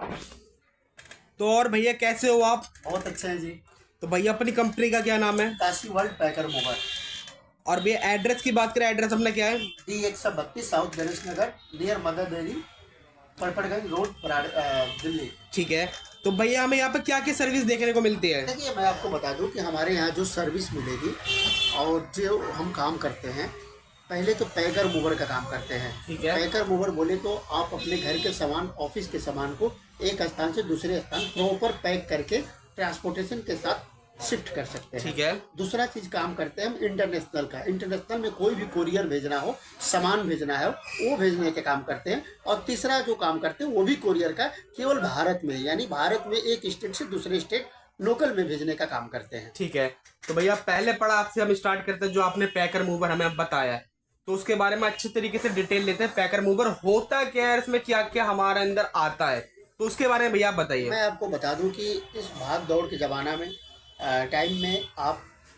तो और भैया कैसे हो आप? बहुत अच्छे हैं जी। तो भैया अपनी कंपनी का क्या नाम है? काशी वर्ल्ड पैकर मोबाइल। और भैया एड्रेस की बात करें, एड्रेस अपना क्या है? D132 south Ganesh Nagar, near Mother Dairy, Patparganj road, Delhi. ठीक है। तो भैया हमें यहाँ पे क्या क्या सर्विस देखने को मिलती है? देखिए, मैं आपको बता दूं कि हमारे यहाँ जो सर्विस मिलेगी और जो हम काम करते हैं, पहले तो पैकर मूवर का काम करते हैं। ठीक है। पैकर मूवर बोले तो आप अपने घर के सामान, ऑफिस के सामान को एक स्थान से दूसरे स्थान प्रॉपर पैक करके ट्रांसपोर्टेशन के साथ शिफ्ट कर सकते हैं। ठीक है। दूसरा चीज काम करते हैं हम इंटरनेशनल का। इंटरनेशनल में कोई भी कोरियर भेजना हो, सामान भेजना है, वो भेजने के काम करते हैं। और तीसरा जो काम करते हैं वो भी कोरियर का, केवल भारत में, यानी भारत में एक स्टेट से दूसरे स्टेट लोकल में भेजने का काम करते हैं। ठीक है। तो भैया पहले पड़ाव से हम स्टार्ट करते हैं, जो आपने पैकर मूवर हमें अब बताया है, तो उसके बारे में अच्छे तरीके से डिटेल लेते हैं। पैकर मूवर होता क्या है, इसमें क्या क्या हमारे अंदर आता है, तो उसके बारे में भैया आप बताइए। मैं आपको बता दूं कि इस भाग दौड़ के ज़माना में, टाइम में,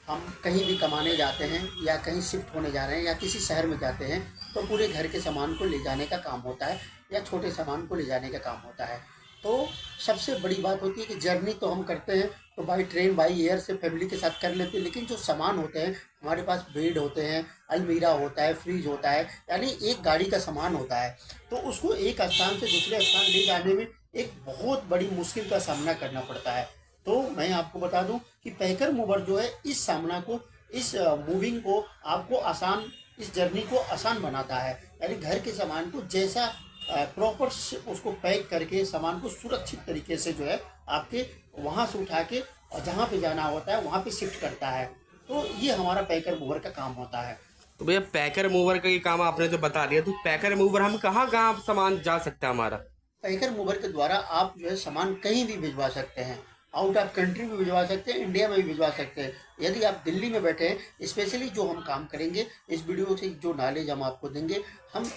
हम कहीं भी कमाने जाते हैं या कहीं शिफ्ट होने जा रहे हैं या किसी शहर में जाते हैं, तो पूरे घर के सामान को ले जाने का काम होता है या छोटे सामान को ले जाने का काम होता है। तो सबसे बड़ी बात होती है कि जर्नी तो हम करते हैं तो बाई ट्रेन, बाई एयर से फैमिली के साथ कर लेते हैं, लेकिन जो सामान होते हैं हमारे पास, बेड होते हैं, अलमीरा होता है, फ्रिज होता है, यानी एक गाड़ी का सामान होता है, तो उसको एक स्थान से दूसरे स्थान ले जाने में एक बहुत बड़ी मुश्किल का सामना करना पड़ता है। तो मैं आपको बता दूं कि पैकर मूवर जो है इस सामना को, इस मूविंग को आपको आसान, इस जर्नी को आसान बनाता है। यानी घर के सामान को जैसा प्रॉपर उसको पैक करके सामान को सुरक्षित तरीके से जो है आपके वहाँ से उठा के और जहाँ पे जाना होता है वहाँ पे शिफ्ट करता है। तो ये हमारा पैकर मूवर का काम होता है। तो भैया पैकर मूवर का ये काम आपने जो बता दिया, तो पैकर मूवर हम कहाँ कहाँ सामान जा सकता है हमारा? पैकर मूवर के द्वारा आप जो है सामान कहीं भी भिजवा सकते हैं, आउट ऑफ कंट्री भी भिजवा सकते हैं, इंडिया में भी भिजवा सकते हैं। यदि आप दिल्ली में बैठे हैं, स्पेशली जो हम काम करेंगे, इस वीडियो से जो नॉलेज हम आपको देंगे, हम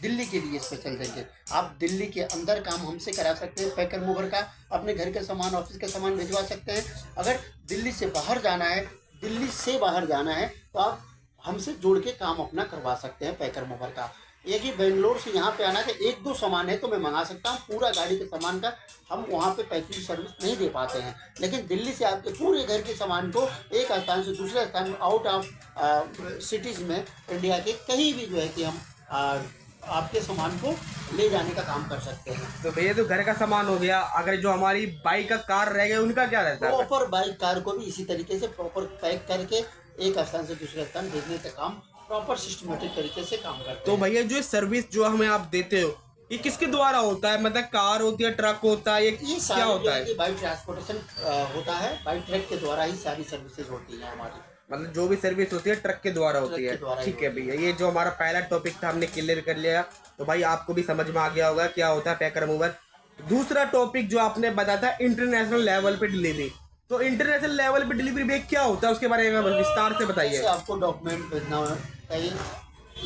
दिल्ली के लिए स्पेशल देंगे। आप दिल्ली के अंदर काम हमसे करा सकते हैं पैकर मूवर का, अपने घर के सामान, ऑफिस के सामान भिजवा सकते हैं। अगर दिल्ली से बाहर जाना है, दिल्ली से बाहर जाना है, तो आप हमसे जोड़ के काम अपना करवा सकते हैं पैकर मूवर का। ये कि बेंगलोर से यहाँ पे आना है, एक दो सामान है तो मैं मंगा सकता हूँ, पूरा गाड़ी के सामान का हम वहाँ पे पैकिंग सर्विस नहीं दे पाते हैं। लेकिन दिल्ली से आपके पूरे घर के सामान को एक स्थान से दूसरे स्थान, आउट ऑफ सिटीज़ में, इंडिया के कहीं भी जो है कि हम आपके सामान को ले जाने का काम कर सकते हैं। तो भैया तो घर का सामान हो गया, अगर जो हमारी बाइक का कार रह गया उनका क्या रहता है? प्रॉपर बाइक, कार को भी इसी तरीके से प्रॉपर पैक करके एक स्थान से दूसरे स्थान भेजने का काम प्रॉपर सिस्टमेटिक तरीके से काम करते हैं। तो भैया जो सर्विस जो हमें आप देते हो, ये किसके द्वारा होता है? मतलब कार होती है, ट्रक होता है, ये क्या होता है? बाई ट्रांसपोर्टेशन होता है, बाई ट्रक के द्वारा ही सारी सर्विसेज होती है हमारी। मतलब जो भी सर्विस होती है ट्रक के द्वारा होती है। ठीक है भैया, ये जो हमारा पहला टॉपिक था हमने क्लियर कर लिया, तो भाई आपको भी समझ में आ गया होगा क्या होता है पैकर मूवर। दूसरा टॉपिक जो आपने बताया था, इंटरनेशनल लेवल पे डिलीवरी, तो इंटरनेशनल लेवल पे डिलीवरी में क्या होता है, उसके बारे में विस्तार से बताइए। आपको डॉक्यूमेंट भेजना हो, कहीं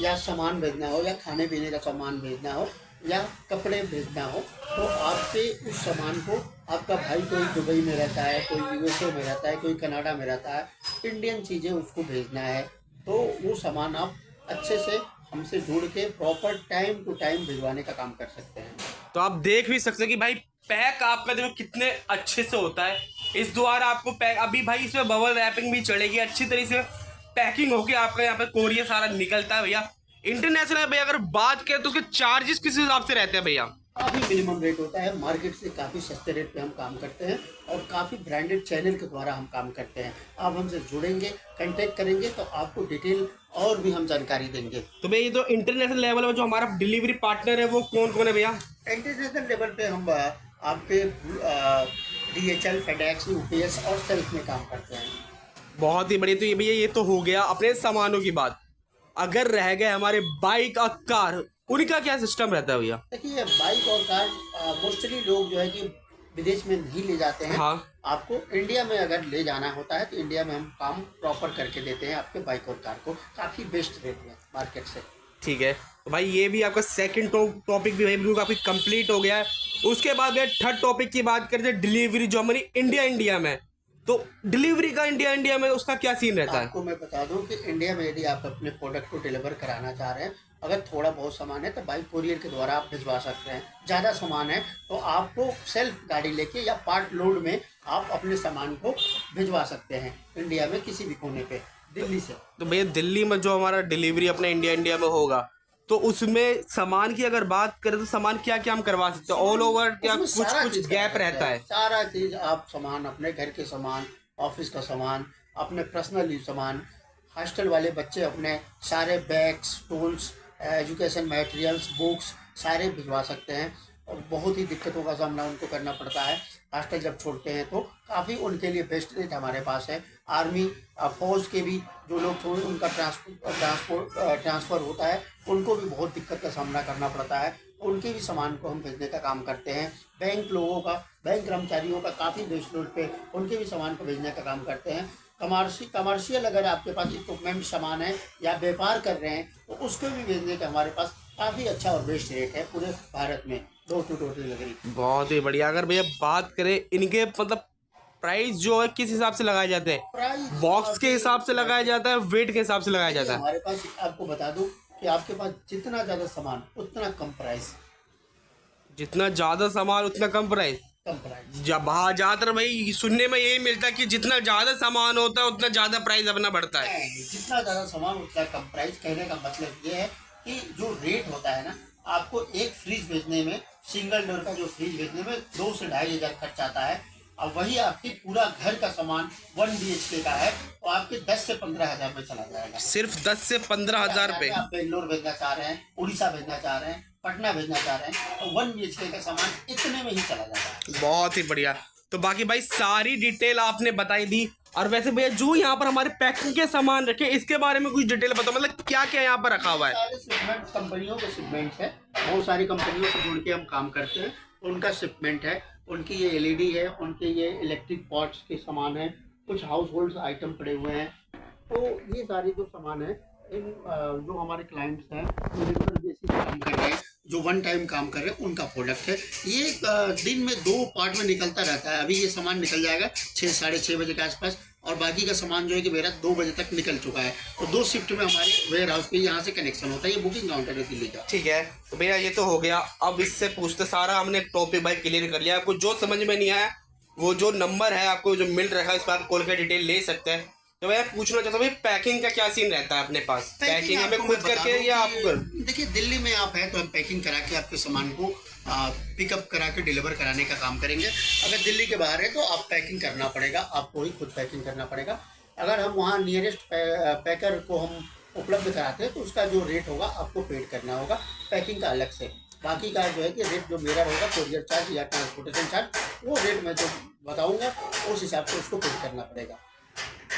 या सामान भेजना हो, या खाने पीने का सामान भेजना हो, या कपड़े भेजना हो, तो आपके उस सामान को, आपका भाई कोई दुबई में रहता है, कोई USA में रहता है, कोई कनाडा में रहता है, इंडियन चीज़ें उसको भेजना है, तो वो सामान आप अच्छे से हमसे जुड़ के प्रॉपर टाइम टू टाइम भिजवाने का काम कर सकते हैं। तो आप देख भी सकते हैं कि भाई पैक आपका देखो कितने अच्छे से होता है। इस द्वारा आपको पैक, अभी भाई इसमें बबल रैपिंग भी चढ़ेगी, अच्छी तरीके से पैकिंग होगी, आपका यहाँ पे कोरियर सारा निकलता है भैया। इंटरनेशनल भैया अगर बात करें तो उसके चार्जेस किस हिसाब से रहते हैं भैया? काफ़ी मिनिमम रेट होता है, मार्केट से काफ़ी सस्ते रेट पे हम काम करते हैं और काफ़ी ब्रांडेड चैनल के द्वारा हम काम करते हैं। आप हमसे जुड़ेंगे, कांटेक्ट करेंगे तो आपको डिटेल और भी हम जानकारी देंगे। तो भैया ये तो इंटरनेशनल लेवल में जो हमारा डिलीवरी पार्टनर है वो कौन कौन है भैया? इंटरनेशनल लेवल पे हम आपके DHL, FedEx, UPS और सेल्फ में काम करते हैं। बहुत ही बढ़िया। तो ये भैया ये तो हो गया अपने सामानों की बात। अगर रह गए हमारे बाइक और कार, उनका क्या सिस्टम रहता है भैया? देखिए, बाइक और कार मोस्टली लोग जो है कि विदेश में नहीं ले जाते हैं। हाँ। आपको इंडिया में अगर ले जाना होता है तो इंडिया में हम काम प्रॉपर करके देते हैं आपके बाइक और कार को, काफ़ी बेस्ट रेट में मार्केट से। ठीक है। तो भाई ये भी आपका सेकंड टॉपिक भी भाई बिल्कुल काफी कंप्लीट हो गया है। उसके बाद भाई थर्ड टॉपिक की बात करते हैं, डिलीवरी जो हमारी इंडिया में, तो डिलीवरी का इंडिया में उसका क्या सीन रहता है? आपको मैं बता दूं कि इंडिया में यदि आप अपने प्रोडक्ट को डिलीवर कराना चाह रहे हैं अगर थोड़ा बहुत सामान है तो बाई कोरियर के द्वारा आप भिजवा सकते हैं। ज़्यादा सामान है तो आपको सेल्फ गाड़ी लेके या पार्ट लोड में आप अपने सामान को भिजवा सकते हैं इंडिया में किसी भी कोने पे, दिल्ली से। तो भैया दिल्ली में जो हमारा डिलीवरी अपने इंडिया में होगा, तो उसमें सामान की अगर बात करें तो सामान क्या क्या हम करवा सकते हैं? ऑल ओवर क्या उसमें सारा कुछ चीज़ गैप करवा रहता सकते है? हैं। सारा चीज़ आप सामान, अपने घर के सामान, ऑफिस का सामान, अपने पर्सनल यूज सामान, हॉस्टल वाले बच्चे अपने सारे bags, tools, education materials, books सारे भिजवा सकते हैं। और बहुत ही दिक्कतों का सामना उनको करना पड़ता है हॉस्टल जब छोड़ते हैं, तो काफ़ी उनके लिए बेस्ट रेट हमारे पास है। आर्मी फौज के भी जो लोग छोड़ उनका ट्रांसफ़र होता है, उनको भी बहुत दिक्कत का सामना करना पड़ता है, उनके भी सामान को हम भेजने का काम करते हैं। बैंक लोगों का, बैंक कर्मचारियों का काफ़ी बेस्ट रेट पे उनके भी सामान को भेजने का काम करते हैं। कमर्शियल अगर आपके पास इक्विपमेंट सामान है या व्यापार कर रहे हैं तो उसको भी भेजने का हमारे पास काफ़ी अच्छा और बेस्ट रेट है पूरे भारत में, डोर टू डोर डिलीवरी। बहुत ही बढ़िया। अगर भैया बात करें इनके मतलब प्राइस जो है किस हिसाब से लगाए जाते हैं? प्राइस बॉक्स के हिसाब से लगाया जाता है, वेट के हिसाब से लगाया जाता है? हमारे पास, आपको बता दूं कि आपके पास जितना ज़्यादा सामान उतना कम प्राइस। जितना ज्यादा सामान उतना कम प्राइस। कम प्राइस जब ज़्यादातर भाई सुनने में यही मिलता है कि जितना ज़्यादा सामान होता है उतना ज़्यादा प्राइस अपना बढ़ता है। नहीं, जितना ज़्यादा सामान उतना कम प्राइस। कहने का मतलब ये है कि जो रेट होता है ना, आपको एक फ्रिज भेजने में, सिंगल डोर का जो फ्रिज भेजने में 2 से 2,500 खर्च आता है। अब वही आपके पूरा घर का सामान 1 BHK का है तो आपके 10 से 15,000 में चला जाएगा। सिर्फ 10 से 15,000 रुपये। आप बेंगलोर भेजना चाह रहे हैं, उड़ीसा भेजना चाह रहे हैं, पटना भेजना चाह रहे हैं, तो 1 BHK का सामान इतने में ही चला जाता है। बहुत ही बढ़िया। तो बाकी भाई सारी डिटेल आपने बताई दी। और वैसे भैया जो यहाँ पर हमारे पैकिंग के सामान रखे इसके बारे में कुछ डिटेल बताओ, मतलब क्या क्या यहाँ पर रखा हुआ है? सारे शिपमेंट कंपनियों के शिपमेंट्स है, बहुत सारी कंपनियों से जुड़ के हम काम करते हैं, उनका शिपमेंट है। उनकी ये LED है, उनके ये इलेक्ट्रिक पॉट्स के सामान है, कुछ हाउस होल्ड आइटम पड़े हुए हैं। तो ये सारे जो सामान है, इन जो हमारे क्लाइंट्स हैं जो रेगुलर बेसिस पे काम कर रहे हैं, जो वन टाइम काम कर रहे हैं, उनका प्रोडक्ट है। ये दिन में 2 पार्ट में निकलता रहता है। अभी ये सामान निकल जाएगा 6, साढ़े 6 बजे के आसपास, और बाकी का सामान जो है कि मेरा 2 बजे तक निकल चुका है। तो 2 शिफ्ट में हमारे वेयर हाउस पे यहाँ से कनेक्शन होता है। ये बुकिंग काउंटर है दिल्ली का। ठीक है, तो भैया ये तो हो गया। अब इससे पूछते सारा हमने टॉपिक भाई क्लियर कर लिया। आपको जो समझ में नहीं आया वो जो नंबर है आपको जो मिल रहा है इस पर आप कॉल कर डिटेल ले सकते हैं। तो भैया पूछना चाहता हूँ भाई पैकिंग का क्या सीन रहता है अपने पास? पैकिंग हमें खुद करके या आप? देखिए, दिल्ली में आप हैं तो हम पैकिंग करा के आपके सामान को पिकअप करा के डिलीवर कराने का काम करेंगे। अगर दिल्ली के बाहर है तो आप पैकिंग करना पड़ेगा, आपको ही खुद पैकिंग करना पड़ेगा। अगर हम वहाँ नियरेस्ट पैकर को हम उपलब्ध कराते हैं तो उसका जो रेट होगा आपको पेड करना होगा पैकिंग का अलग से। बाकी का जो है कि रेट जो मेरा होगा, कोरियर चार्ज या ट्रांसपोर्टेशन चार्ज, वो रेट मैं जो बताऊँगा उस हिसाब से उसको पेड करना पड़ेगा।